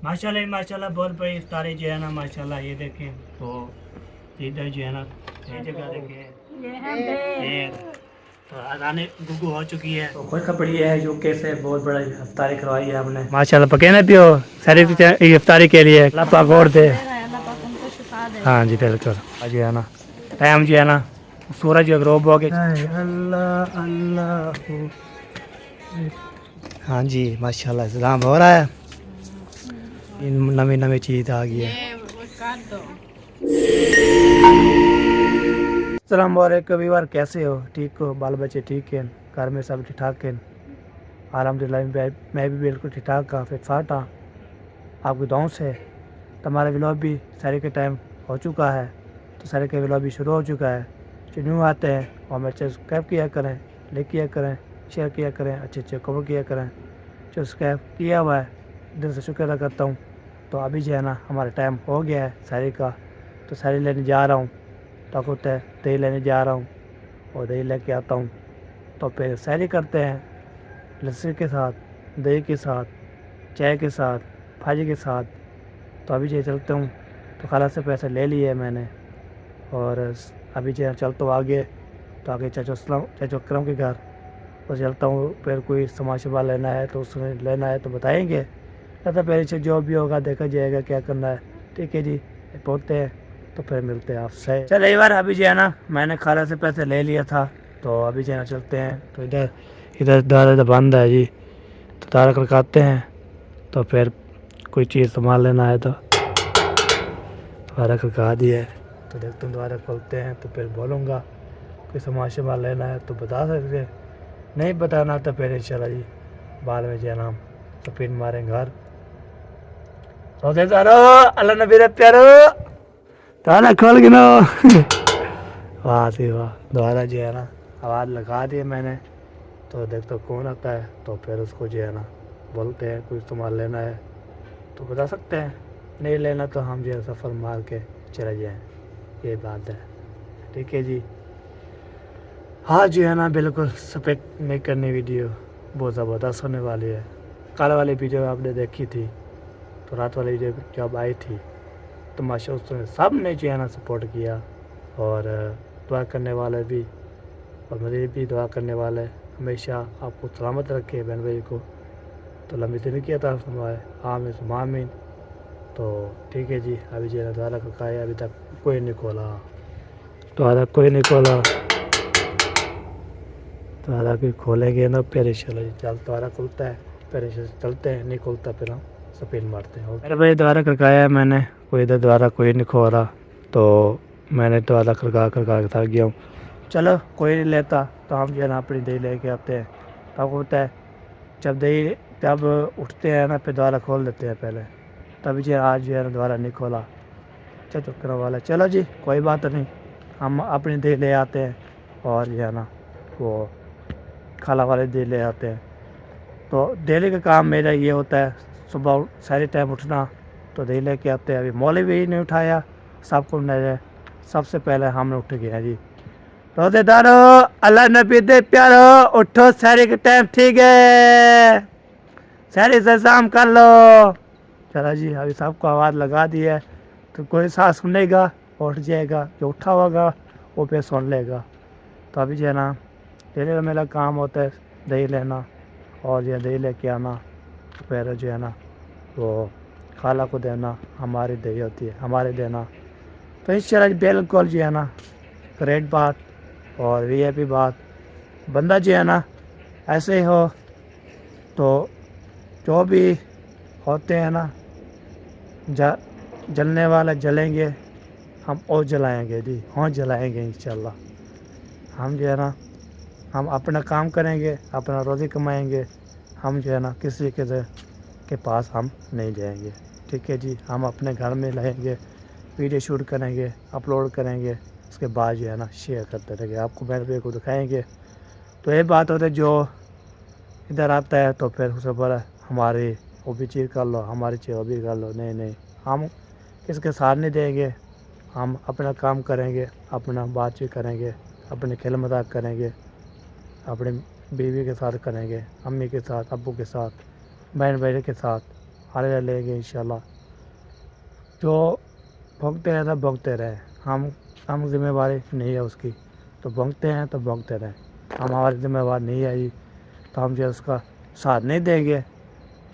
माशाल्लाह माशाल्लाह बहुत बड़ी इफ्तारी जो है ना माशाल्लाह। ये देखें तो इधर जो है ना ये जगह देखें तो अजाने गुगु हो चुकी है तो खुश खपड़ी है जो कैसे बहुत बड़ा इफ्तारी करवाई है हमने माशाल्लाह। पके ना पियो सारी इफ्तारी के लिए अल्लाह पाक और दे। हाँ जी बिल्कुल जी है ना। टाइम जो है ना सूरज गरूब हो गया। अल्लाह अल्लाह। हाँ जी माशाल्लाह सलाम हो रहा है। नवी नवी चीज़ आ गई है। अस्सलाम वालेकुम व्यूअर, कैसे हो? ठीक हो? बाल बच्चे ठीक हैं? घर में सब ठीक ठाक हैं? अल्हम्दुलिल्लाह मैं भी बिल्कुल ठीक ठाक हाँ, फिट फाट हाँ। आपकी दुआओं से तो हमारा व्लॉग भी सारे के टाइम हो चुका है। तो सारे के व्लॉग भी शुरू हो चुका है। जो न्यू आते हैं और मेरे चैनल सब्सक्राइब किया करें, लाइक किया करें, शेयर किया करें, अच्छे अच्छे कमेंट किया करें। जो सब्सक्राइब किया हुआ है दिल से शुक्र अदा करता हूँ। तो अभी जो है ना हमारा टाइम हो गया है सारी का। तो सारी लेने जा रहा हूँ। ताकत है दही लेने जा रहा हूँ और दही लेके आता हूँ। तो फिर सैरी करते हैं लस्सी के साथ, दही के साथ, चाय के साथ, भाजी के साथ। तो अभी जो चलते हूँ तो खाला से पैसे ले लिए मैंने और अभी जो चलता हूँ आगे। तो आगे चाचो अकरम के घर तो चलता हूँ। फिर कोई सामान शमान लेना है तो उसमें लेना है तो बताएंगे। तो पहले से जो भी होगा देखा जाएगा क्या करना है। ठीक है जी पहुँचते हैं तो फिर मिलते हैं आपसे। चल एक बार अभी जो है ना मैंने खाला से पैसे ले लिया था तो अभी जो है ना चलते हैं। तो इधर इधर दादा बंद है जी। तो तारा खड़काते हैं तो फिर कोई चीज़ सामान लेना है तो दोबारा खड़का दिया है। तो देखते हैं दोबारा खोलते हैं तो फिर बोलूँगा कोई सामान शमान लेना है तो बता सकते हैं, नहीं बताना तो फिर इंशाल्लाह जी बाद में जो है ना तो फिर मारेंगे घर। रोज़ेदारो अल्लाह नबी रे प्यारो ताला खोल गिनो। वाह सी वाह। दोबारा जो है ना आवाज़ लगा दी मैंने। तो देखते तो कौन आता है तो फिर उसको जो है ना बोलते हैं कुछ सामान लेना है तो बता सकते हैं, नहीं लेना तो हम जो है सफ़र मार के चले जाएँ। ये बात है। ठीक है जी। हाँ जो है ना बिल्कुल सपेक्ट नहीं करनी वीडियो बहुत ज़बरदस्त होने वाली है। कल वाली वीडियो आपने देखी थी तो रात वाली वीडियो जब आई थी तो माशा उसमें सब ने जो है ना सपोर्ट किया और दुआ करने वाले भी और मुझे भी दुआ करने वाले हमेशा आपको सलामत रखे बहन भाई को। तो लंबी दिन किया था फरमाए आमीन सुम्मा आमीन। तो ठीक है जी अभी जो है द्वारा का है अभी तक कोई नहीं खोला। द्वारा कोई नहीं खोला। द्वारा भी खोलेंगे ना फिर इंशाल्लाह चल द्वारा खुलता है फिर चलते हैं, नहीं खुलता फिर हम स्पिन मारते हैं। मेरे भाई द्वारा खड़काया मैंने कोई इधर द्वारा कोई नहीं खो रहा तो मैंने द्वारा खड़का के थक गया हूँ। चलो कोई नहीं लेता तो हम जो है ना अपनी दही लेके आते हैं। तब होता है जब उठते हैं ना फिर द्वारा खोल देते हैं पहले। तभी जो आज जो है ना द्वारा नहीं खोला चक्कर वाला। चलो जी कोई बात नहीं, हम अपनी दही ले आते हैं और जो है ना वो खाला वाले दही ले आते हैं। तो डेली का काम मेरा ये होता है सुबह सारे टाइम उठना तो दही लेके आते हैं। अभी मौली भी नहीं उठाया सबको नहीं, सबसे पहले हमने उठ गया जी। रोजेदारो अल्लाह नबी दे प्यारो उठो सारे के टाइम ठीक है सारे से शाम कर लो। चलो जी अभी सबको आवाज़ लगा दी है तो कोई साथ सुनेगा उठ जाएगा, जो उठा होगा वो फिर सुन लेगा। तो अभी जो है ना डेली का मेरा काम होता है दही लेना और ये दही लेके आना फिर जो है ना वो खाला को देना, हमारी दही होती है हमारे देना। तो इंशाल्लाह बिल्कुल जो है ना ग्रेट बात और वीआईपी बात। बंदा जो है ना ऐसे ही हो तो जो भी होते हैं ना जलने वाला जलेंगे हम और जलाएंगे जी, हाँ जलाएंगे इंशाल्लाह। हम जो है ना हम अपना काम करेंगे, अपना रोज़ी कमाएंगे। हम जो है ना किसी के पास हम नहीं जाएंगे। ठीक है जी हम अपने घर में रहेंगे, वीडियो शूट करेंगे, अपलोड करेंगे, उसके बाद जो है ना शेयर करते रहेंगे, आपको मेरे वीडियो को दिखाएंगे। तो ये बात होती है जो इधर आता है तो फिर उसे बोला हमारी वो भी चीज़ कर लो, हमारी चीज़ वो भी कर लो। नहीं नहीं हम किसके साथ नहीं देंगे। हम अपना काम करेंगे, अपना बातचीत करेंगे, अपने खेल मजाक करेंगे, अपने बीवी के साथ करेंगे, अम्मी के साथ, अब्बू के साथ, बहन भाई के साथ। हारे लेंगे इंशाल्लाह। जो भोगते हैं तो भोगते रहे, हम जिम्मेवारी नहीं है उसकी। तो भोगते हैं तो भोगते रहे, हम हमारी जिम्मेवारी नहीं है जी। तो हम जो उसका साथ नहीं देंगे,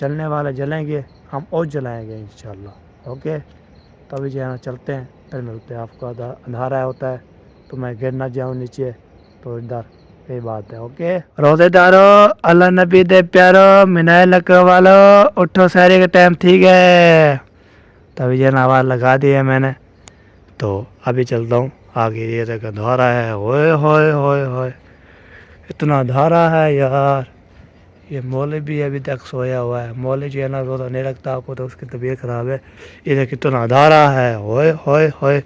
जलने वाले जलेंगे, हम और जलाएंगे इंशाल्लाह। ओके, तो अभी जो है ना चलते हैं, फिर मिलते हैं। आपको अंधारा होता है तो मैं गिर ना जाऊँ नीचे, तो इधर यही बात है। ओके, रोजेदारो, अल्लाह नबी दे प्यारो, मिनाए लक वालो, उठो सारे का टाइम ठीक है। तभी जो है ना आवाज़ लगा दी है मैंने, तो अभी चलता हूँ आगे। ये जगह अंधारा है, ओए होए होए होए, इतना अंधारा है यार। ये मौले भी अभी तक सोया हुआ है। मौले जो है ना रोज़ा नहीं रखता आपको, तो उसकी तबीयत ख़राब है। ये कितना अंधारा है, होए होए होए,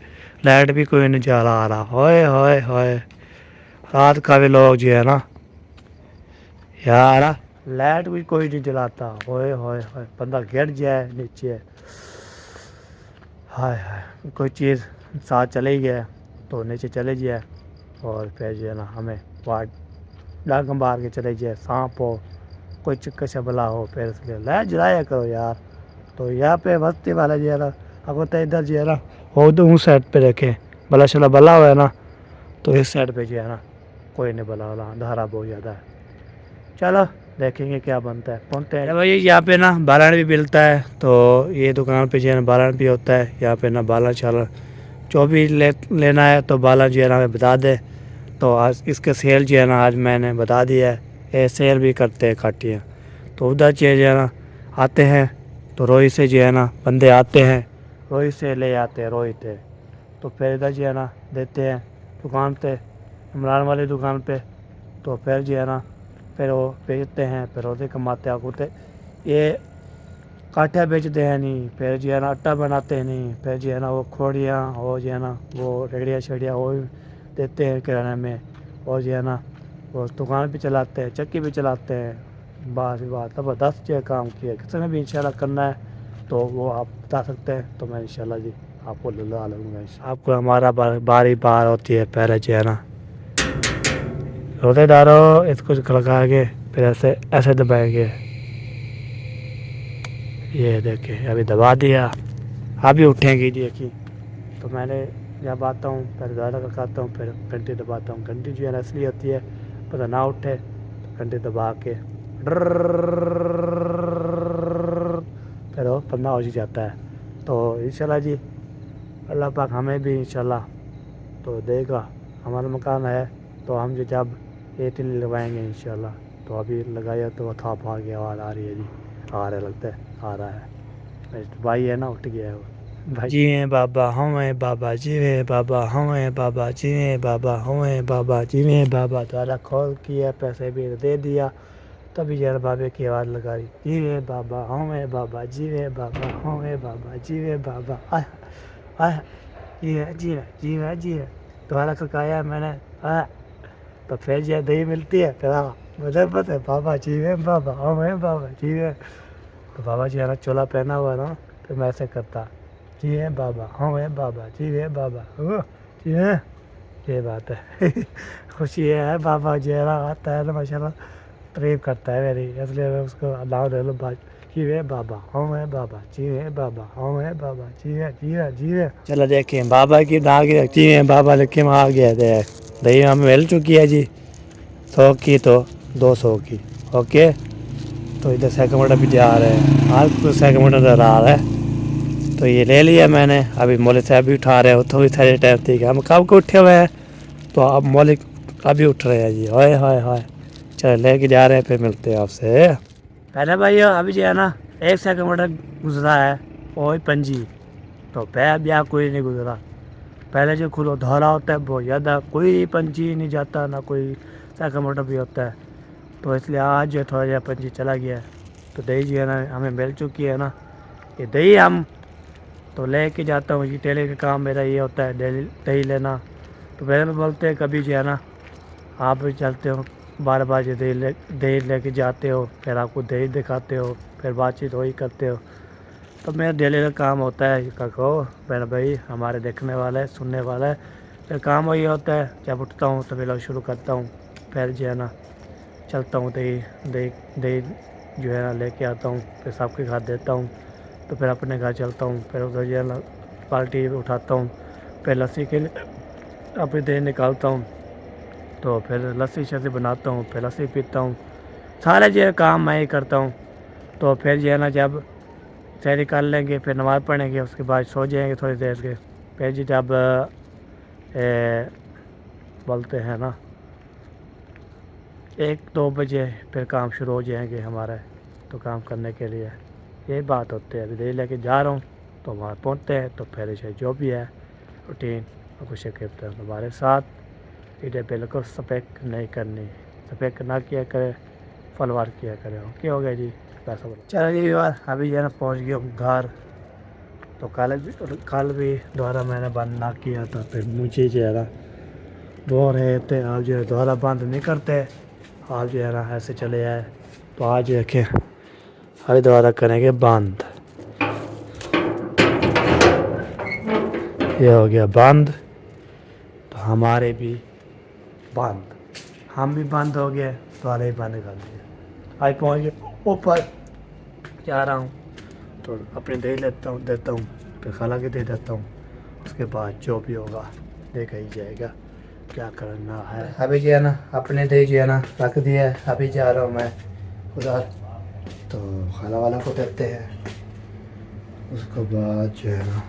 लाइट भी कोई नहीं जला रहा, होए होए होए। रात का भी लोग जो है ना यार, लाइट भी कोई नहीं जलाता, होए होए होए, बंदा गिर जाए नीचे, हाय हाय। कोई चीज़ साथ चले गया तो नीचे चले जाए, और फिर जो है ना हमें वाट डांग मार के चले जाए, सांप हो, कोई चिक्का शबला हो, फिर इसलिए लाइट जलाया करो यार। तो यहाँ पे बस्ती वाला जो है ना, अब तो इधर जो है ना हो तो उस साइड पे रखे भला शला बला हुआ है ना, तो इस साइड पे जो है ना कोई नहीं बला वाला, अंधारा बहुत ज़्यादा है। चलो देखेंगे क्या बनता है, पहुँचते हैं भाई। यहाँ पे ना बालन भी मिलता है, तो ये दुकान पे जो है ना बालन भी होता है। यहाँ पे ना बालन शालन जो भी लेना है तो बालन जो है ना हमें बता दे। तो आज इसके सेल जो है ना आज मैंने बता दिया है, ये सेल भी करते हैं काटियाँ। तो उधर जो है ना आते हैं, तो रोहित से जो है ना बंदे आते हैं, रोहित से ले आते हैं, रोहित है। तो फिर इधर जो है ना देते हैं दुकान पे, इमरान वाली दुकान पे। तो फिर जो है ना फिर वो बेचते हैं, फिर रोज़े कमाते हैं आते। ये काठिया बेचते हैं नहीं, फिर जो है ना आटा बनाते हैं नहीं, फिर जो है ना वो खोड़ियाँ और जो है ना वो रेगड़ियाँ शेड़ियाँ वो भी देते हैं किराने में, और जो है ना वो दुकान भी चलाते हैं, चक्की भी चलाते हैं। बात ज़बरदस्त जो है काम किया। किसी भी इंशाल्लाह करना है तो वो आप बता सकते हैं, तो मैं इंशाल्लाह जी आपको ला लूँगा। आपको हमारा बारी बार होती है, पहले जो है ना रोटेदारों इसको खड़का के फिर ऐसे ऐसे दबाएंगे। ये देखिए अभी दबा दिया, अभी उठेंगी देखिए। तो मैंने जब आता हूँ पहले ज़्यादा खड़काता हूँ, फिर घंटी दबाता हूँ। घंटी जो है ना इसलिए होती है पता ना उठे, तो घंटी दबा के फिर वो पन्ना हो जाता है। तो इंशाल्लाह जी अल्लाह पाक हमें भी इंशाल्लाह तो देगा। हमारा मकान है तो हम जो जब ये टिल लगवाएंगे इंशाल्लाह। तो अभी लगाया तो था भाग की आवाज़ आ रही है जी, आ रहा लगता है, आ रहा है। भाई है ना उठ गया है वो भाई। जी हैं बाबा हमें बाबा, जी हैं बाबा हमें बाबा, जी हैं बाबा हमें बाबा, जी हैं बाबा। द्वारा कॉल किया, पैसे भी दे दिया, तभी यार बाबे की आवाज़ लगा रही, जी हैं बाबा हमें बाबा, जी हैं बाबा हमें बाबा, जी हैं बाबा आय आय, जी है जी है जी है जी है। द्वारा खकाया मैंने आया, तो फिर जो दही मिलती है फिर मुझे पता है बाबा जी है बाबा हमें बाबा जी है। तो बाबा जी है ना चोला पहना हुआ ना, तो मैं ऐसे करता, जी है बाबा हमें बाबा, जी है बाबा जी है। ये बात है खुशी है बाबा जी है ना आता है ना माशाल्लाह, तारीफ करता है मेरी, इसलिए मैं उसको अल्लाह ले लो बात। जी है बाबा हमें बाबा, जी है बाबा हमें बाबा, जी है जी है जी है। चलो देखिए बाबा की दाग रखी है, बाबा लिखे में आ गया थे। दही हमें मिल चुकी है जी, 100 की तो 200 की। ओके, तो इधर सेकंड भी जा रहे हैं, आज तो सेकंड नज़र आ रहा है। तो ये ले लिया मैंने, अभी मौलिक साहब भी उठा रहे हो, थोड़ी सारे टाइम थी हम कब को उठे हुए हैं, तो अब मौलिक अभी उठ रहे हैं जी। हाय हाय हाय, चलो लेके जा रहे हैं, फिर मिलते हैं आपसे। पहले भाई अभी जो है ना 1 सेकंड गुजरा है और पंजी, तो पहले ब्याह कोई नहीं गुजरा। पहले जो खुलो धौला होता है बहुत ज़्यादा, कोई पंछी नहीं जाता ना कोई सेकंड भी होता है। तो इसलिए आज जो थोड़ा जहा पंछी चला गया है। तो दही जो है ना हमें मिल चुकी है ना, ये दही हम तो ले के जाता हूँ। ये टेले का काम मेरा ये होता है, दही लेना। तो पहले में बोलते हैं कभी जो है ना आप भी चलते हो, बार बार जो दही लेके जाते हो, फिर आपको दही दिखाते हो, फिर बातचीत वही करते हो। तो मेरा डेली का काम होता है का कहो मेरा भाई, हमारे देखने वाला है सुनने वाला है। फिर काम वही होता है, जब उठता हूँ तो व्लॉग शुरू करता हूँ, फिर जो है ना चलता हूँ दही दही दही जो है ना लेके आता हूँ, फिर सबके घर देता हूँ, तो फिर अपने घर चलता हूँ, फिर उधर जो है ना बाल्टी उठाता हूँ, फिर लस्सी के लिए अपनी देर निकालता हूँ, तो फिर लस्सी शस्सी बनाता हूँ, फिर लस्सी पीता हूँ। सारे जो है काम मैं ही करता हूँ। तो फिर जो है ना जब सहरी कर लेंगे, फिर नमाज़ पढ़ेंगे, उसके बाद सो जाएंगे थोड़ी देर के, फिर जी जब बोलते हैं ना 1-2 बजे फिर काम शुरू हो जाएंगे हमारे, तो काम करने के लिए यही बात होती है। अभी दे लेके जा रहा हूँ, तो वहाँ पहुँचते हैं, तो फिर इसे जो भी है रूटीन कुछ के हमारे साथ इधर बिल्कुल स्पेक नहीं करनी, स्पेक ना किया करे, फलवार किया करे। ओके हो गया जी, पैसा बोलो। चलो जी यार, अभी जो है ना पहुँच गया हूँ घर। तो कल भी दोबारा मैंने बंद ना किया था, फिर मुझे जो है ना बोर रहे थे, आप जो है दोबारा बंद नहीं करते, आप जो है ना ऐसे चले आए, तो आज देखें अभी दोबारा करेंगे बंद। ये हो गया बंद, तो हमारे भी बंद, हम भी बंद हो गए, दोबारा ही बंद कर दिया। आज पहुँच गए ऊपर, जा रहा हूँ, तो अपने दे देता हूँ, फिर खाला के दे देता हूँ, उसके बाद जो भी होगा देखा ही जाएगा क्या करना है। अभी जो है ना अपने दे जो है ना रख दिया है, अभी जा रहा हूँ मैं उधर, तो खाला वाला को देते हैं, उसके बाद जो है ना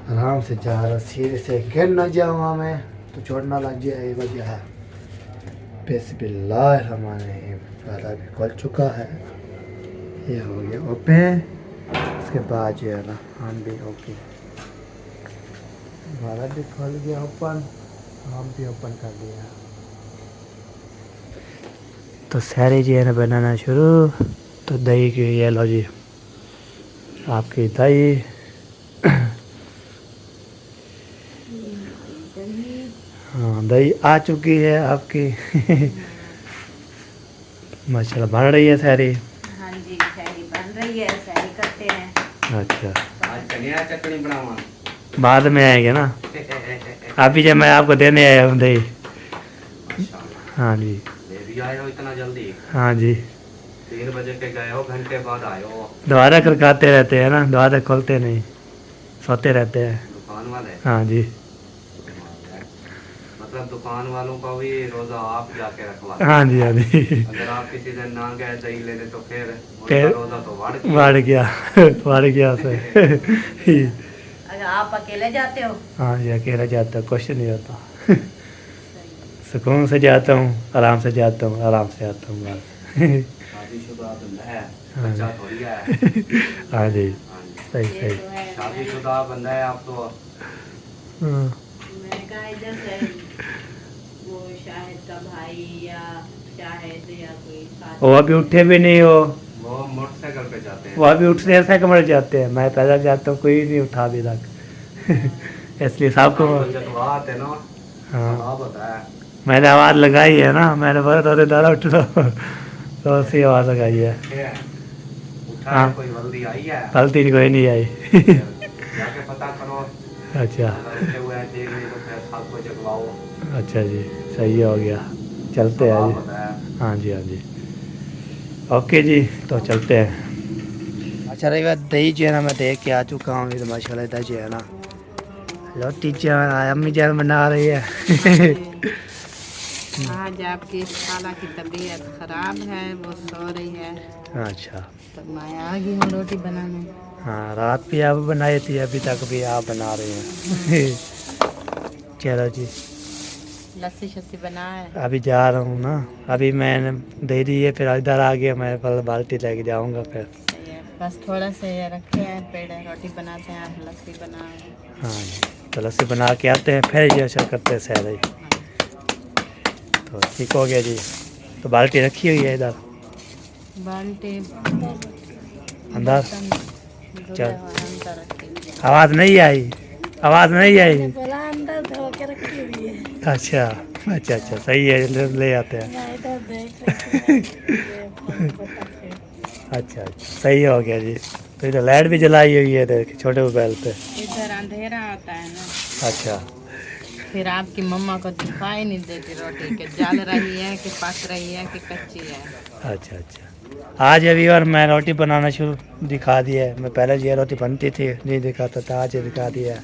आराम से जा रहा, सीधे से गिर ना जाऊँ मैं, तो चोट ना लग जाए, ये वजह है। बिस्मिल्लाहिर्रहमानिर्रहीम, पहला भी खुल चुका है, ये हो गया ओपन, उसके बाद जो है ना हम भी ओके, हमारा भी खुल गया ओपन, हम भी ओपन कर दिया। तो सारे जो है ना बनाना शुरू, तो दही की ये लो जी आपकी दही, हाँ दही आ चुकी है आपकी। माशाल्लाह बन रही है सारी। हाँ जी, सहरी बन रही है, सहरी करते हैं। अच्छा, आज धनिया चटनी बनावा। बाद में आएंगे ना, अभी जब मैं आपको देने आया हूँ दही। हाँ जी, ले भी आए हो इतना जल्दी? हाँ जी, 3 बजे पे गए हो, घंटे बाद आए हो। दोबारा खड़काते रहते हैं ना, दोबारा खोलते नहीं, सोते रहते हैं। दुकान वाले? हाँ जी, मतलब दुकान वालों का भी रोजा आप जाके रखवाते? हाँ जी, हाँ जी। अगर आप किसी दिन ना गए दही लेने तो फिर उनका फिर रोजा तो बढ़ गया, बढ़ गया से। अगर आप अकेले जाते हो? हाँ जी, अकेला जाता, कुछ नहीं होता। सुकून से जाता हूँ, आराम से जाता हूँ, आराम से आता हूँ बस। शादीशुदा बंदा है, बच्चा थोड़ी है। हाँ जी, हाँ जी, सही ये सही। तो है। शादीशुदा बंदा है आप तो। हाँ, मैंने कहा इधर से वो शाहिद का भाई या शाहिद या कोई साथी। वो अभी उठे भी नहीं हो, वो मोटरसाइकिल पे जाते हैं। वो अभी उठने से कमर जाते हैं, मैं पैदल जाता हूँ, कोई नहीं उठा अभी तक। इसलिए सबको जज्बात है ना, हाँ, स्वभाव होता है। मैंने आवाज़ लगाई है ना, मैंने बोला तो दादा उठ लो, तो उसी आवाज़ लगाई है। उठा हाँ, है, कोई जल्दी आई है? गलती कोई नहीं आई। जाके पता करो, अच्छा, अगर उठे हुए हैं देख नहीं तो फिर सबको जगवाओ। अच्छा जी, सही हो गया, चलते हैं स्वभाव जी। होता है। हाँ जी, हाँ जी, ओके जी, तो चलते हैं। अच्छा रही बात, दही जो है ना मैं देख के आ चुका हूँ, ये तो माशाल्लाह दही जो है ना रोटी जान अम्मी जान बना रही है। आज आपकी खाला की तबीयत खराब है, वो सो रही है, अच्छा, तो मैं आ गई हूँ रोटी बनाने। हाँ रात भी आप बनाई थी, अभी तक भी आप बना रहे हैं। चलो जी, लस्सी शस्सी बनाए। अभी जा रहा हूँ ना, अभी मैंने दे दी है, फिर इधर आ गया, मैं पहले बाल्टी लेके जाऊँगा फिर। सही है, बस थोड़ा सा ये रखे हैं, पेड़ रोटी बनाते हैं, आप लस्सी बनाए। हाँ जी, तो लस्सी बना के आते हैं, फिर जैसा करते हैं सैर ही। तो ठीक हो गया जी, तो बाल्टी रखी हुई है इधर बाल्टी अंदर। धुले चल, हुए अंदर रखी। आवाज़ नहीं आई, आवाज़ नहीं आई। बोला अंदर धो के रखी हुई है। अच्छा, अच्छा अच्छा, सही है, ले आते हैं। मैं इधर देख रही थी। अच्छा अच्छा, सही हो गया जी, तो इधर लाइट भी जलाई हुई है, देख छोटे मोबाइल पे। इधर अंधेरा होता है ना। अच्छा, फिर आपकी मम्मा को दिखाई नहीं देती रोटी के जल रही है कि पक रही है कि कच्ची है। अच्छा अच्छा। आज अभी और मैं रोटी बनाना शुरू दिखा दिया है। मैं पहले ये रोटी बनती थी नहीं दिखाता था, आज ये दिखा दिया है।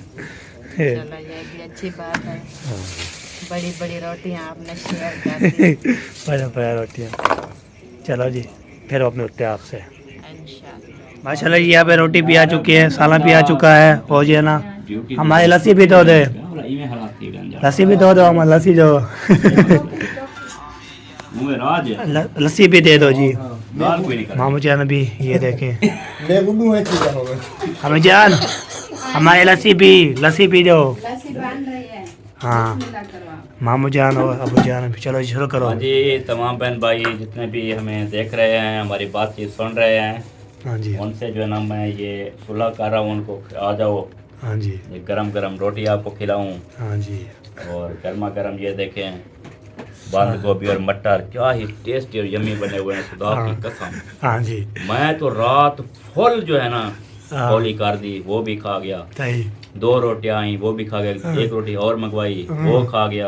चलो ये भी अच्छी बात है, हाँ। बड़ी बड़ी रोटियां आपने शेयर कर दी। बड़ा बड़ा रोटियाँ। चलो जी फिर अब मिलते हैं आपसे। इंशाल्लाह। माशाल्लाह जी यहाँ पे रोटी भी आ चुकी है, सालन भी आ चुका है। हो जी ना, हमारी लस्सी भी दो दे, लस्सी भी दो हमारी लस्सी दो। लस्सी भी दे दो जी मामू जान भी। ये देखें हमें जान, हमारी लस्सी भी दो। लस्सी बन रही है। हाँ बिस्मिल्लाह करवाओ। मामू जान और अबू जान भी। चलो जी शुरू करो। हाँ जी, तमाम बहन भाई जितने भी हमें देख रहे हैं, हमारी बातचीत सुन रहे हैं, हाँ जी उनसे जो है ना मैं ये सुलह कर रहा हूँ, उनको आ जाओ, हाँ जी ये गरम गरम रोटी आपको खिलाऊं। हाँ जी और गर्मा गर्म ये देखें बंद गोभी और मटर, क्या ही टेस्टी और यम्मी बने हुए हैं, खुदा की कसम। हाँ जी मैं तो रात फुल जो है ना हाँ। गोली कर दी, वो भी खा गया। सही 2 रोटियां आई, वो भी खा गया। 1 रोटी और मंगवाई, वो खा गया।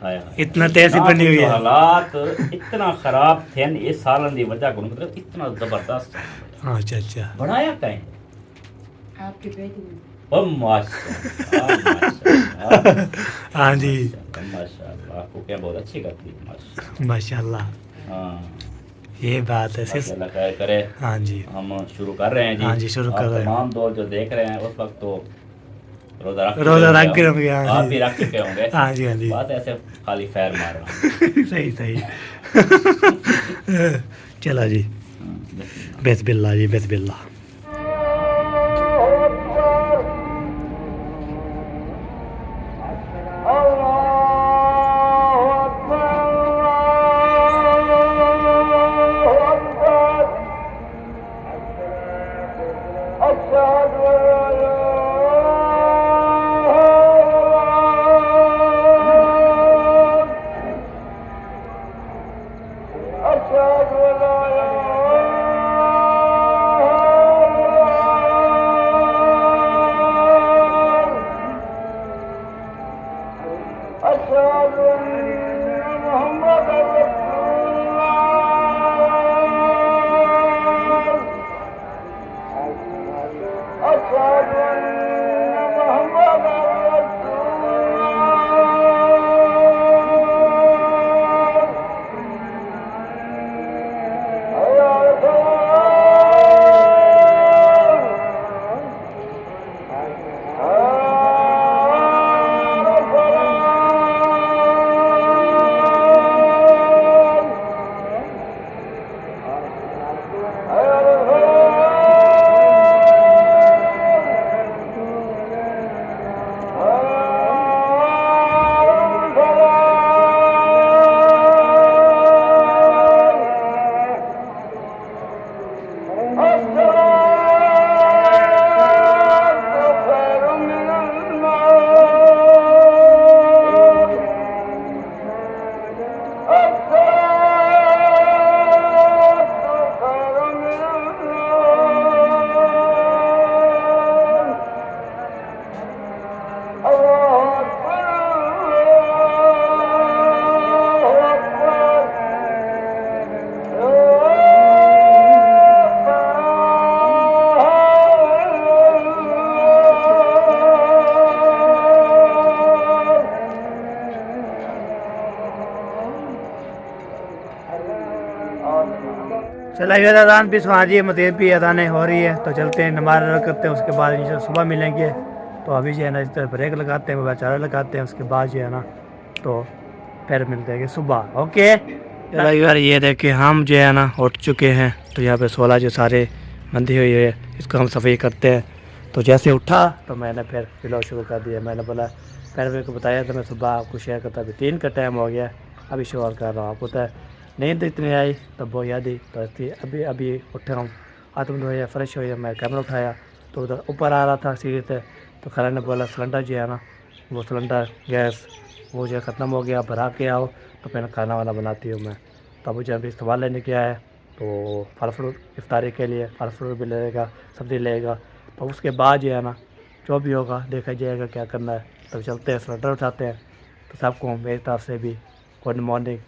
हाय हाय। इतना तेजी बनी हुई है। हालात इतना खराब थे न, इस सालन दी वजह को मतलब इतना जबरदस्त अच्छा अच्छा। बनाया कहीं। आपकी बेटी ने। ओ माशाल्लाह माशाल्लाह हाँ जी माशाल्लाह, आपको क्या बहुत अच्छी करती है माशाल्लाह। माशाल्लाह। हाँ, ये बात है बाकी सिर्फ। अल्लाह खैर करे। हाँ जी हम शुरू कर रहे हैं जी। हाँ जी, शुरू कर आप रहे हैं। तमाम दोस्त जो देख रहे हैं उस वक्त तो रोजा रख रोजा चुके रख के होंगे, होंगे, हाँ आप जी। भी रख चुके होंगे। हाँ जी हाँ जी बात ऐसे खाली फैर मार रहा हूँ। सही सही। चलो जी हाँ, बिस्मिल्लाह जी बिस्मिल्लाह। चला गया अजान भी सुना जी, मतीब भी अजानें हो रही है, तो चलते हैं नमाज अदा करते हैं। उसके बाद इंशाल्लाह सुबह मिलेंगे। तो अभी जो है ना इस तरह ब्रेक लगाते हैं, मोबाइल चार्जर लगाते हैं, उसके बाद जो है ना तो फिर मिलते हैं सुबह। ओके चला यार, ये देखे हम जो है ना उठ चुके हैं। तो यहाँ पे 16 जो सारे बंधी हुई है, इसको हम सफ़ाई करते हैं। तो जैसे उठा तो मैंने फिर पिलो शुरू कर दिया। मैंने बोला फिर मेरे को बताया था, मैं सुबह आपको शेयर करता। अभी 3 का टाइम हो गया, अभी शेयर कर रहा हूँ। आपको तो नींद इतनी आई तब वो याद ही तो अभी अभी उठा हूँ, हाथ मुँह धोया, फ्रेश हो, मैं कैमरा उठाया तो उधर ऊपर आ रहा था सीढ़ी से। तो खला ने बोला सिलेंडर जो है ना, वो सिलेंडर गैस वो जो ख़त्म हो गया, भरा के आओ तो फिर खाना वाना बनाती हूँ मैं। तो अबू जब इस्तेमाल लेने के आया तो फल फ्रूट इफ्तारी के लिए फल फ्रूट भी लेगा, सब्ज़ी लेगा। तो उसके बाद जो है ना जो भी होगा देखा जाएगा क्या करना है। तब चलते हैं, सिलेंडर उठाते हैं। तो सबको मेरी तरफ से भी गुड मॉर्निंग।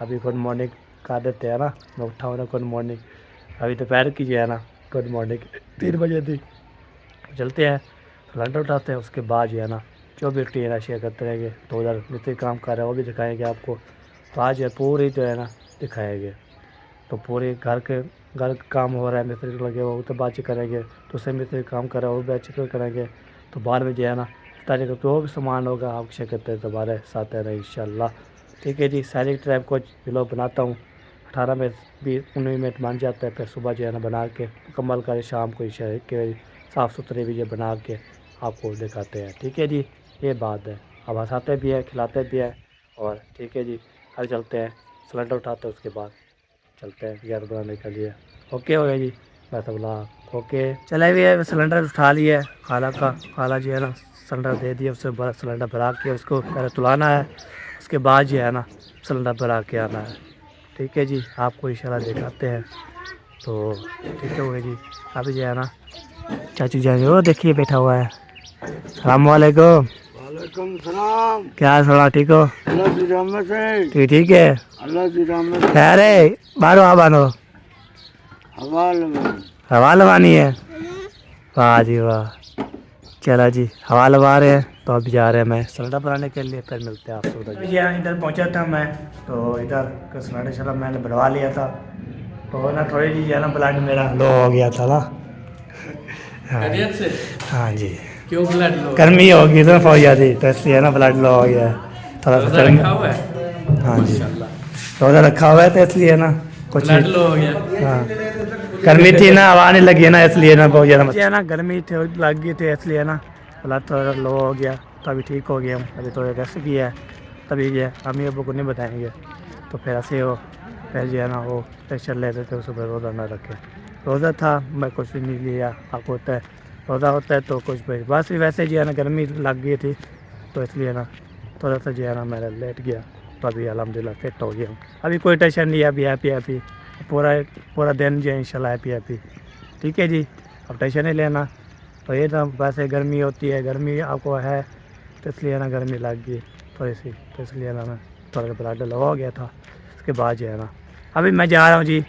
अभी गुड मॉर्निंग कर देते हैं ना, मैं उठा हूँ ना गुड मॉर्निंग। अभी दोपहर की जो है ना गुड मॉर्निंग 3 बजे थी। चलते हैं, सिलेंडर उठाते हैं, उसके बाद जो है ना जो भी रूटीन है शेयर करते रहेंगे। तो उधर मिस्त्री काम कर रहे हैं वो भी दिखाएंगे आपको। तो आज है पूरी जो है ना दिखाएंगे। तो पूरे घर का काम हो रहा है, मिस्त्री लगे वो तो बातचीत करेंगे। दूसरे मिस्त्री काम कर रहे हैं वो बातचीत करेंगे। तो बाद में जो है ना तारीख जो भी सामान होगा आप शेयर करते हैं दोबारा साथ है इंशाल्लाह। ठीक है जी, सारी टाइम को व्लॉग बनाता हूँ 18 में 19 मिनट मान जाता है। फिर सुबह जो है ना बना के मुकम्मल कर शाम को शहर के साफ़ सुथरे भी जो बना के आपको दिखाते हैं। ठीक है जी, ये बात है। अब हंसाते भी है, खिलाते भी है। और ठीक है जी, अब चलते हैं, सिलेंडर उठाते हैं, उसके बाद चलते हैं गैस बनाने के लिए। ओके हो गया जी, बस बोला ओके। चले भी है, सिलेंडर उठा लिया है। खाला जो है ना सिलेंडर दे दिया, उससे बड़ा सिलेंडर भरा के उसको पहले तुलाना है, उसके बाद जो है ना सिलेंडर भरा के आना है। ठीक है जी, आपको इंशाल्लाह दिखाते हैं। तो ठीक है हो गया जी। अभी जो है ना चाचू जाएंगे, वो देखिए बैठा हुआ है। सलाम वालेकुम। वालेकुम सलाम। क्या हाल सलाम, ठीक हो? अल्लाह की रहमत है। ठीक है, अल्लाह की रहमत है। खैर है, बारो आ बानो हवाल में हवा लवानी है। वाह जी वाह, चला जी हवा लगा रहे हैं। तो अभी जा रहे हैं मैं सिलेंडर बनाने के लिए, फिर मिलते हैं आपसे उधर। जी इधर पहुंचा था मैं, तो इधर का सिलेंडर चला मैंने बनवा लिया था। तो ना थोड़ी जी है ना ब्लड मेरा लो हो गया था ना। हाँ जी, क्यों ब्लड लो? गर्मी हो गई था बहुत ज़्यादा, तो इसलिए ना ब्लड लो हो गया है थोड़ा सा गर्मी। रखा हुआ है? हाँ जी, रोज़ा रखा हुआ है तो इसलिए ना कुछ ब्लड लो हो गया। हाँ, गर्मी थी ना, हवा नहीं लगी ना, इसलिए ना बहुत ज़्यादा ना गर्मी थी लग गई थी, इसलिए ना ब्लड थोड़ा लो हो गया। तो अभी ठीक हो गया हूँ, अभी थोड़ा रेस्ट किया है। तभी जो है अम्मी अब्बू को नहीं बताएंगे, तो फिर ऐसे हो फिर जो है ना वो प्रेशर लेते थे, सुबह रोज़ा ना रखे। रोज़ा था मैं कुछ भी नहीं लिया, आपको होता है रोज़ा होता है तो कुछ भी बस वैसे जो है ना गर्मी लग गई थी, तो इसलिए ना थोड़ा सा जो है ना मैं लेट गया। तो अभी अल्हम्दुलिल्लाह फिट हो गया हूँ, अभी कोई टेंशन नहीं है, अभी हैप्पी पूरा दिन जो है इंशाल्लाह हैप्पी। ठीक है जी, अब टेंशन नहीं लेना। तो ये ना वैसे गर्मी होती है, गर्मी आपको है तो इसलिए ना गर्मी लग गई थोड़ी सी, तो इसलिए ना मैं थोड़ा ब्लड लो हो गया था। उसके बाद जो है ना अभी मैं जा रहा हूँ जी,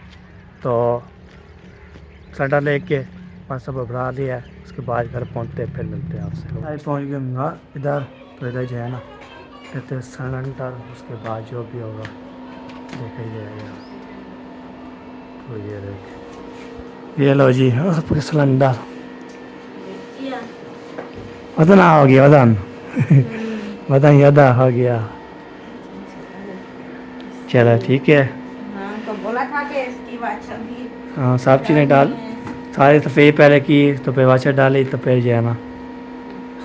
तो सिलेंडर लेके मैं सब भरा लिया है। उसके बाद घर पहुँचते फिर मिलते हैं आपसे। अभी पहुँच गए इधर, तो इधर जो है ना कहते सिलेंडर, उसके बाद जो भी होगा देखा ही जाएगा। तो ये देख, ये लो जी आपके सिलेंडर वतन हो गया, वतन यादा हो गया। चलो ठीक है, हाँ तो बोला था कि इसकी वाचा भी हाँ सब चीज़ें डाल सारे सफ़ेद पहले की, तो फिर वाचा डाली, तो फिर जो है ना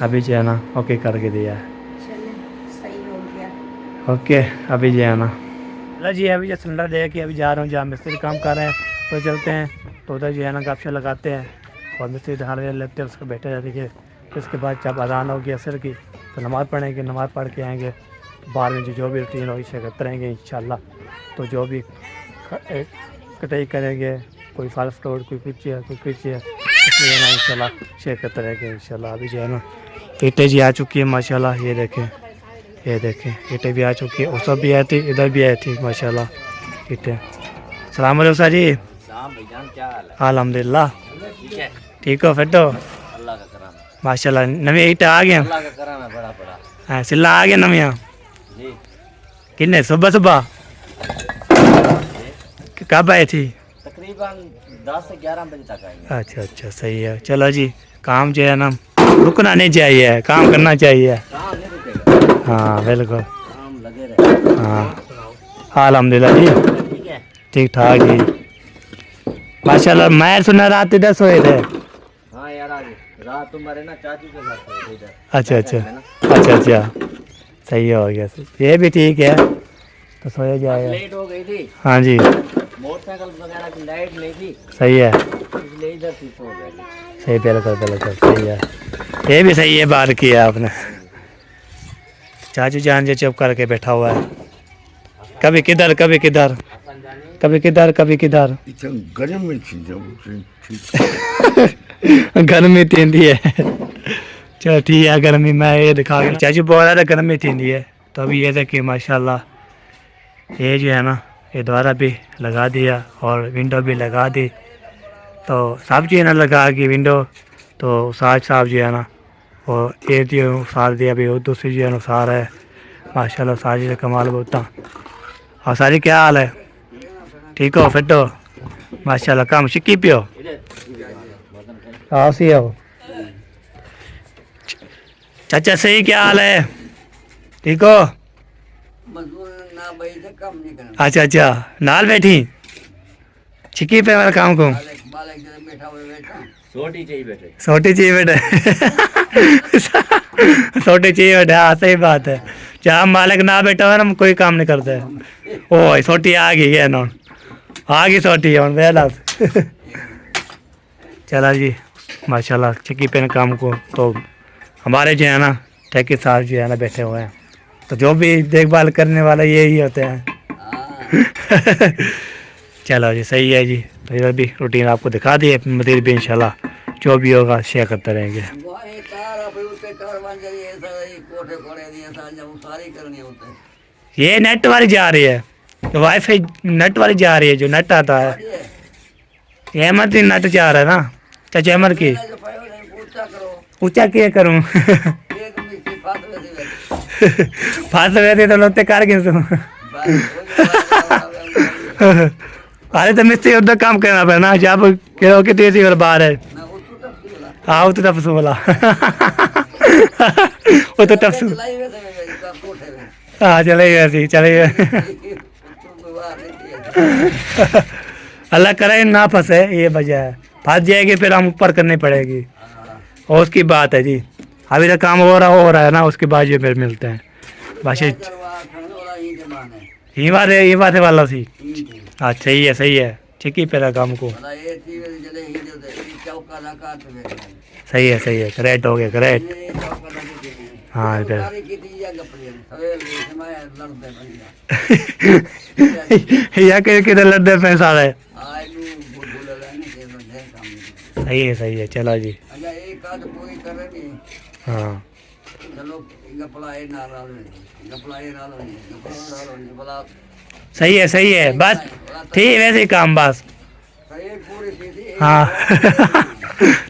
अभी जो है ना ओके करके दिया है। चले सही हो गया। ओके अभी जो है ना चलो जी, अभी जो सिलेंडर दे के अभी जा रहा हूँ जहाँ मिस्त्री काम कर रहे हैं, तो चलते हैं। तो उधर जो है ना गपशप लगाते हैं और मिस्त्री धार लेते हैं, उसको बैठे जाते हैं। फिर उसके बाद जब अजान होगी असर की तो नमाज़ पढ़ेंगे, नमाज़ पढ़ के आएंगे। तो बाद में जो भी रूटीन होगी शेयर करते रहेंगे इंशाल्लाह। तो जो भी कटाई करेंगे, कोई फल फ्रूट कोई कुछ है इसलिए ना इंशाल्लाह शेयर करते रहेंगे इंशाल्लाह। अभी जो है ना ईंटें जी आ चुकी है माशाल्लाह, ये देखें ईंटें भी आ चुकी है, उस सब भी आई थी, इधर भी आई थी माशाल्लाह ईंटें। सलाम अलैकुम सर जी। क्या हाल है? अल्हम्दुलिल्लाह ठीक है, ठीक हो, फिट हो अल्लाह का करम है। माशाल्लाह। नवी ईंटें आ गए, अल्लाह का करम है बड़ा हाँ सिला आ गया नविया जी। किन्ने सुबह कब आई थी? तकरीबन 10 से 11 बजे तक आएंगे। अच्छा सही है। चलो जी, काम जो है ना रुकना नहीं चाहिए, काम करना चाहिए। काम नहीं रुकेगा, हाँ बिल्कुल, काम लगे रहे। हाँ अल्हम्दुलिल्लाह जी, ठीक है, ठीक ठाक जी माशाल्लाह। मैं सुना रात इधर सोए थे। हाँ यार आज रात तुम्हारे ना चाचू के साथ सोए थे इधर। अच्छा सही हो गया, ये भी ठीक है, तो सोया जाएगा। लेट हो गई थी, हाँ जी मोटरसाइकिल वगैरह की लाइट नहीं थी, सही है, इसलिए इधर से सो गए। सही बिल्कुल सही है, ये भी सही है बात किया आपने। चाचू जान जो चुप करके बैठा हुआ है, कभी किधर कभी किधर इतना गर्म में चीज़ गर्मी तीन है। चलो ठीक है गर्मी मैं ये दिखा के चाचू बहुत ज़्यादा गर्मी थी है तो अभी ये देखिए माशाल्लाह ये जो है ना ये द्वारा भी लगा दिया और विंडो भी लगा दी तो सब जो है ना लगा की विंडो तो साज साहब जो है ना और ये जो सार दिया अभी वो दूसरी जो है ना सार है माशाल्लाह साजी से कमाल बोलता और सारी क्या हाल है ठीक हो फिट हो माशाल्लाह काम शिक्की पियो हाँ सी हो चाचा सही क्या हाल है ठीक हो अच्छा अच्छा नाल बैठी छिकी पे वाला काम को छोटी चाहिए बेटे सोटी चाहिए बेटे सोटी चाहिए बेटे हाँ सही बात है जहाँ मालिक ना बैठा हो ना कोई काम नहीं करता है ओ सोटी आ गई है नॉन आ गई सोटी है वेला चला जी माशाल्लाह छिकी पे काम को तो हमारे जो है ना ठेके साहब जो है ना बैठे हुए हैं तो जो भी देखभाल करने वाला यही होते हैं चलो जी सही है जी तो इधर भी रूटीन आपको दिखा दी है मजीद भी इंशाल्लाह जो भी होगा शेयर करते रहेंगे ये नेट वाली जा रही है तो वाईफाई नेट वाली जा रही है जो नेट आता है ये अहमद की नेट जा रहा है ना चाचा अहमद की ऊंचा क्या करूँ फास वैसे तो लोते कार के अरे तो मिस्त्री उधर काम करना पड़ा ना जब कहो कि तेजी वाला बाहर है हाँ वो तो तब बोला वो तो तब हाँ चले वैसे चले अल्लाह करे ना फंसे ये वजह है फंस जाएगी फिर हम ऊपर करनी पड़ेगी और उसकी बात है जी अभी तक काम हो रहा है ना उसके बाद ये फिर मिलते हैं बाशी ही बात वाला सी हाँ सही है ठीक पे काम को सही है करेक्ट हो गया करेक्ट हाँ फिर या किधर लड़ते पे सारे सही है चलो जी हाँ सही है बस ठीक वैसे ही काम बस हाँ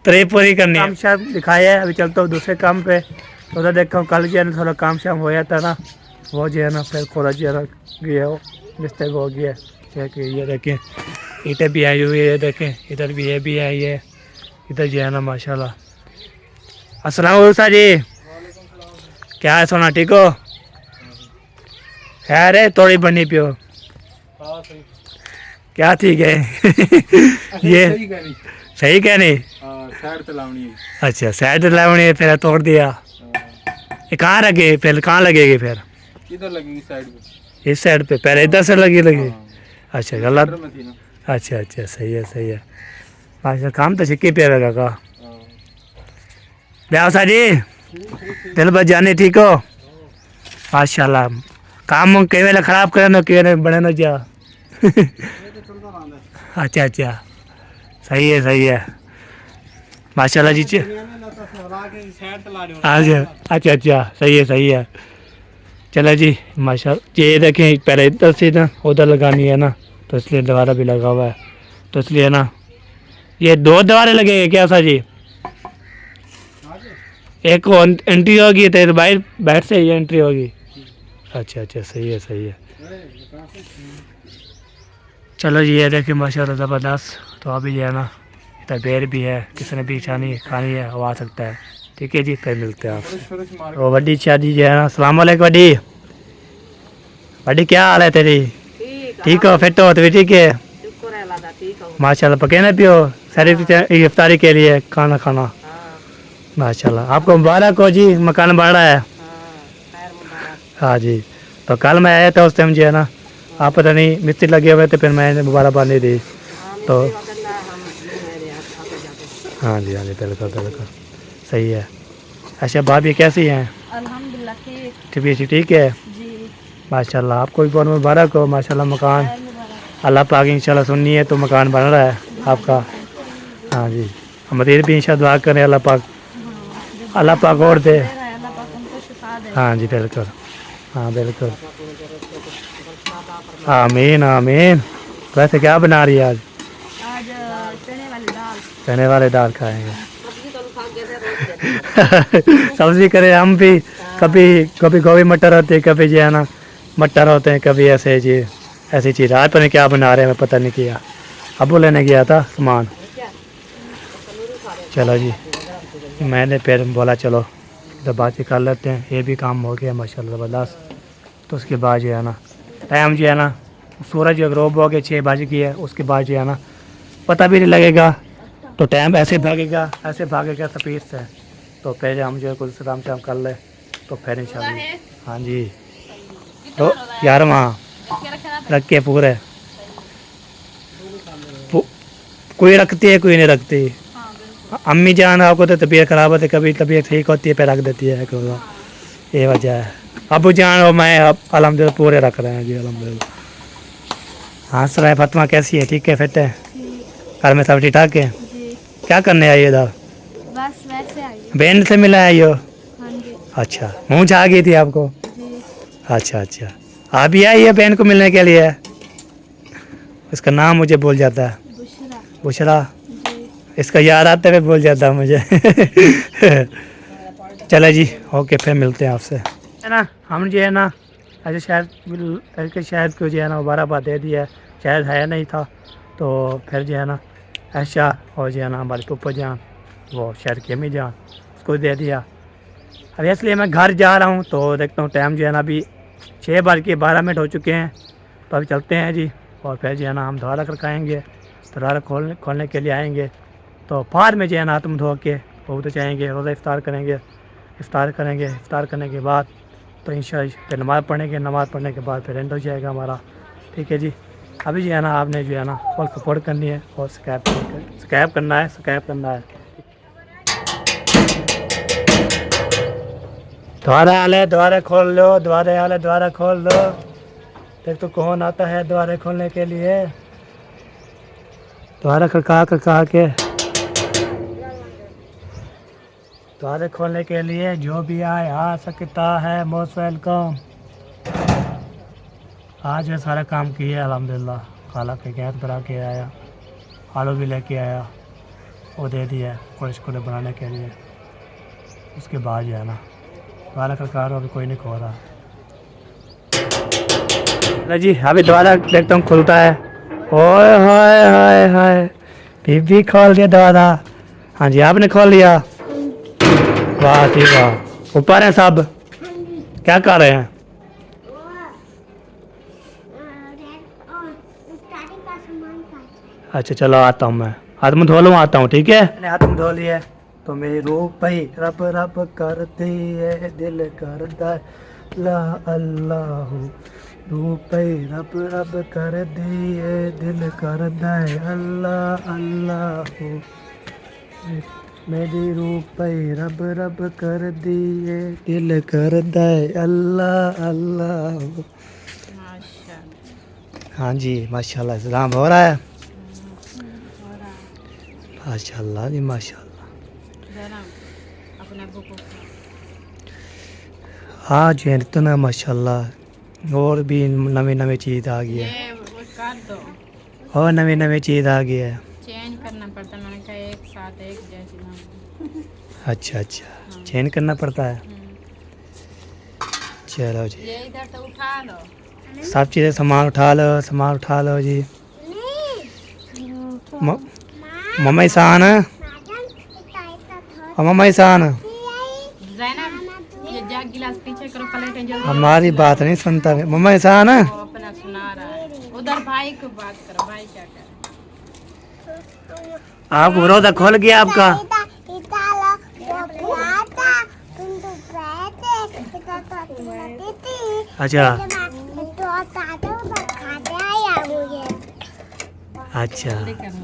तो पूरी करनी काम शाम दिखाया है अभी चलता हूँ दूसरे काम पे तो उधर देखता हूँ कल जो है ना थोड़ा काम शाम हो जाता ना वो जो है ना फिर थोड़ा जो है ना गया हो मिस्टेक हो गया कि ये देखें ईंटें भी आई हुई है ये देखें इधर भी ये भी आई है इधर जो है ना माशाल्लाह अस्सलाम वालेकुम जी क्या है सोना ठीक हो खैर है थोड़ी बनी पियो क्या ठीक है ये सही कह नहीं अच्छा साइड लावनी है फिर तोड़ दिया ये कहाँ लगे फिर कहाँ लगेगी फिर इधर लगेगी साइड पे इस साइड पे पहले इधर से लगी अच्छा गलत अच्छा सही है अच्छा काम तो छिक्की पे रहेगा का ब्यासा जी दिल बच जाने ठीक हो माशाल्लाह काम कई वेला खराब करे ना कई बने ना जा अच्छा सही है माशाल्लाह जी अच्छा सही है चलो जी माशाल्लाह ये देखें पहले इधर से ना उधर लगानी है ना तो इसलिए दोबारा भी लगा हुआ है तो इसलिए ना ये 2 दीवारें लगेंगे क्या सा जी एक एंट्री होगी तो बाहर से ये एंट्री होगी अच्छा सही है चलो जी ये देखिए माशाल्लाह ज़बरदस्त तो अभी जो है ना इधर बेर भी है किसी ने भी खानी है वो आ सकता है ठीक है जी फिर मिलते हैं आप वो बड़ी शादी जो है ना अस्सलाम वालेकुम बड़ी क्या हाल है तेरी ठीक हो फिट हो तो भी ठीक है माशाल्लाह पके ना पियो सारी इफ्तारी के लिए खाना माशाल्लाह आपको मुबारक हो जी मकान बन रहा है हाँ जी तो कल मैं आया था उस टाइम जो है ना आप पता नहीं मिस्त्री लगे हुए थे फिर मैंने मुबारकबाद नहीं दी तो हाँ जी बिल्कुल सही है अच्छा भाभी कैसी हैं अल्हम्दुलिल्लाह ठीक है जी माशाल्लाह आपको भी बहुत मुबारक हो माशाल्लाह मकान अल्लाह पाक इंशाल्लाह सुननी है तो मकान बन रहा है आपका हाँ जी हम भी इंशाल्लाह दुआ करें अल्लाह पाक अल्लाह पाक और दे। अल्लाह पाक उनको शिफा दे। हाँ जी बिल्कुल, हाँ बिल्कुल, आमीन आमीन। वैसे क्या बना रही है आज? आज चने वाली दाल। चने वाले दाल खाएंगे। सब्जी करें हम भी, कभी कभी गोभी मटर होती है, कभी जो है ना मटर होते हैं, कभी ऐसे जी ऐसी चीज़। आज पता नहीं क्या बना रहे हैं, मैं पता नहीं किया। अबू लेने गया था सामान। चलो जी, मैंने फिर बोला चलो जब बात कर लेते हैं, ये भी काम हो गया माशाल्लाह ज़बरदस्त। तो उसके बाद जो है ना टाइम जो है ना सूरज ग्रोब हो गया 6 बज गया है। उसके बाद जो है ना पता भी नहीं लगेगा, तो टाइम ऐसे भागेगा स्पीड से। तो पहले हम जो है कुछ शाम कर ले तो फिर इंशाल्लाह। हाँ जी, तो यार वहाँ रख के पूरे कोई रखती है कोई नहीं रखती। अम्मी जान आपको तो तबीयत ख़राब होती है, कभी तबीयत ठीक होती है फिर रख देती है, ये वजह है। अबू जान और मैं अब अल्हम्दुलिल्लाह पूरे रख रहे हैं जी अल्हम्दुलिल्लाह। हाँ सराय फातिमा कैसी है? ठीक है, फिट है? घर में सब ठीक ठाक है? क्या करने आई इधर? बस वैसे आई। बैंड से मिला आई हो? हाँ जी। अच्छा, मुँह आ गई थी आपको? जी। अच्छा अच्छा, आप भी आई है बैंड को मिलने के लिए? इसका नाम मुझे भूल जाता है। बुशरा। बुशरा, जी। इसका याद आते हुए भूल जाता है मुझे। चलो जी, ओके, फिर मिलते हैं आपसे, है ना। हम जो है ना ऐसे शायद को जो है ना मुबारकबाद दे दिया है, शायद है नहीं था। तो फिर जो है ना ऐशा और जो है ना हमारी पप्पा जान, वो शायद की अम्मी जान, उसको दे दिया। अब इसलिए मैं घर जा रहा हूँ, तो देखता हूँ टाइम जो है ना अभी 6:12 हो चुके हैं। तो अभी चलते हैं जी, और फिर जो है ना हम दोबारा खड़काएँगे, दोबारा खोलने के लिए आएँगे। तो फार में जो है ना तुम धो के वो तो चाहेंगे, रोज़ा इफ्तार करेंगे। इफ्तार करने के बाद तो इंशाअल्लाह फिर नमाज़ पढ़ेंगे। नमाज़ पढ़ने के बाद फिर एंड हो जाएगा हमारा। ठीक है जी, अभी जो है ना आपने जो है ना फुल सपोर्ट करनी है और स्कैप करना है। द्वारा खोल लो, द्वारा खोल लो। देख तो कौन आता है द्वारा खोलने के लिए। द्वारा खड़का के द्वारा खोलने के लिए जो भी आए आ सकता है, मोस्ट वेलकम। आज ये सारा काम किया अल्हम्दुलिल्लाह। खाला के गैस भरा के आया, आलू भी लेके आया, वो दे दिया कोई बनाने के लिए। उसके बाद जो है ना द्वारा खड़का रहा, अभी कोई नहीं खो रहा। जी अभी दोबारा देखता हूँ खुलता है। ओए हाय बीबी खोल दिया दोबारा। हाँ जी, आपने खोल लिया, वाह जी वाह। ऊपर हैं सब, क्या कर रहे हैं? अच्छा चलो आता हूँ मैं, हाथ मुँह धो लूँ, आता हूँ। ठीक है, मैंने हाथ मुँह धो लिया है। तो मेरी रूह पे रब करती है, दिल करता है ला अल्लाह। रूह पे रब कर दिए, दिल करता है अल्लाह अल्लाह। मेरी रूह पे रब कर दिए, दिल करता है अल्लाह अल्लाह। माशाल्लाह। हाँ जी माशाल्लाह, इस्लाम हो रहा है। माशाल्लाह जी माशाल्लाह। अपने अब्बू को हाँ जी इतना माशाल्लाह, और भी नवी चीज़ आ गई है, ये वो काट दो, और नवी चीज़ आ गई है। चेंज करना पड़ता है। मैंने कहा एक साथ एक जैसी ना। अच्छा, चेंज करना पड़ता है। चलो जी, ये इधर से उठा लो। सब चीज़ें सामान उठा लो जी। मम्मा ईसान, मम्मा ईसान, ज़ैनब ये जग गिलास पीछे करो, प्लेटें जल्दी। हमारी बात नहीं सुनता। मम्मा ईसान, वो अपना सुना रहा है। उधर भाई को बात करो, भाई क्या करे। आपको रोज़ा खोल गया आपका? अच्छा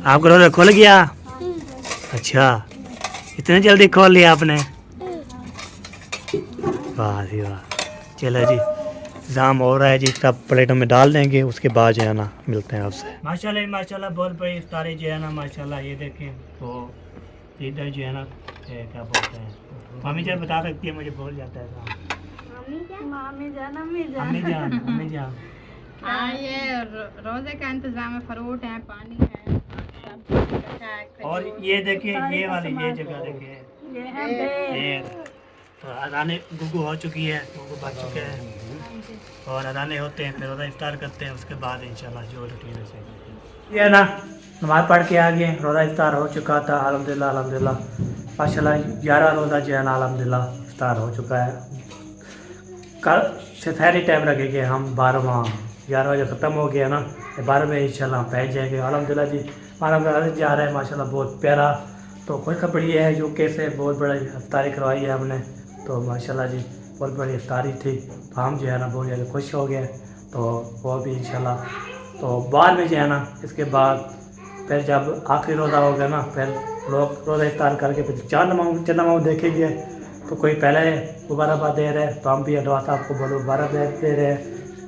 आपका रोज़ा खोल गया? अच्छा, इतने जल्दी खोल लिया आपने? वाह जी वाह। चलो जी, जाम हो रहा है जी, सब प्लेटों में डाल देंगे, उसके बाद जो है ना मिलते हैं आपसे। माशाल्लाह बहुत बड़ी इफ्तारी जो है ना माशाल्लाह। ये देखें तो इधर जो है ना थे क्या बोलते हैं, मम्मी जान बता सकती है, मुझे भूल जाता है नाम। मामी जान अम्मी जान हाँ, ये रोजे का इंतजाम है, फ्रूट है, पानी है, सब कुछ रखा है, और खजूर। ये देखिए ये वाली ये जगह देखिए ये है बेर। तो अदाने गुगु हो चुकी है, गुगु बच चुके हैं और अदाने होते हैं, फिर रोज़ा इफ्तार करते हैं, उसके बाद इंशाल्लाह जो रूटीन है सही। ये है ना, नमाज पढ़ के आ गए, रोज़ा इफ्तार हो चुका था अल्हम्दुलिल्लाह अल्हम्दुलिल्लाह माशाल्लाह 11 रोज़ा जो है ना अल्हम्दुलिल्लाह इफ्तार हो चुका है। कल सफेरी टाइम रखेंगे हम 12वां 11 बजे ख़त्म हो गया ना, 12 बजे इंशाल्लाह पहुँच जाएंगे अल्हम्दुलिल्लाह जी। हमारा घर जा रहा है माशाल्लाह बहुत प्यारा, तो खुशखबरी है यूके से बहुत बड़ा इफ्तारी करवाई है हमने, तो माशाल्लाह जी बहुत बड़ी इफ्तारी थी, तो हम जो है ना बहुत ज़्यादा खुश हो गए। तो वो भी इंशाल्लाह तो बाद में जो है ना इसके बाद फिर जब आखिरी रोज़ा होगा ना, फिर लोग रोज़ा इफ्तार करके फिर चंदा देखेंगे, तो कोई पहले मुबारकबाद दे रहे हैं, तो हम भी अडवा साहब को बोलो मुबारक दे रहे हैं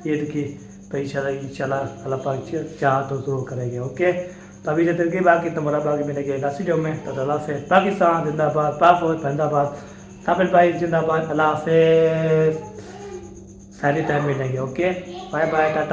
ईद की, तो इंशाल्लाह अल्लाह पाक चाह तो ज़रूर करेंगे। ओके, तो अभी जब की बाकी तो मुराबाग मिलेंगे नेक्स्ट वीडियो में, तो अल्लाह से पाकिस्तान जिंदाबाद, पाक जिंदाबाद, ताबिल भाई जिंदाबाद, अल्लाह हाफिज़, सारी टाइम मिलेंगे। Okay, bye bye, Tata.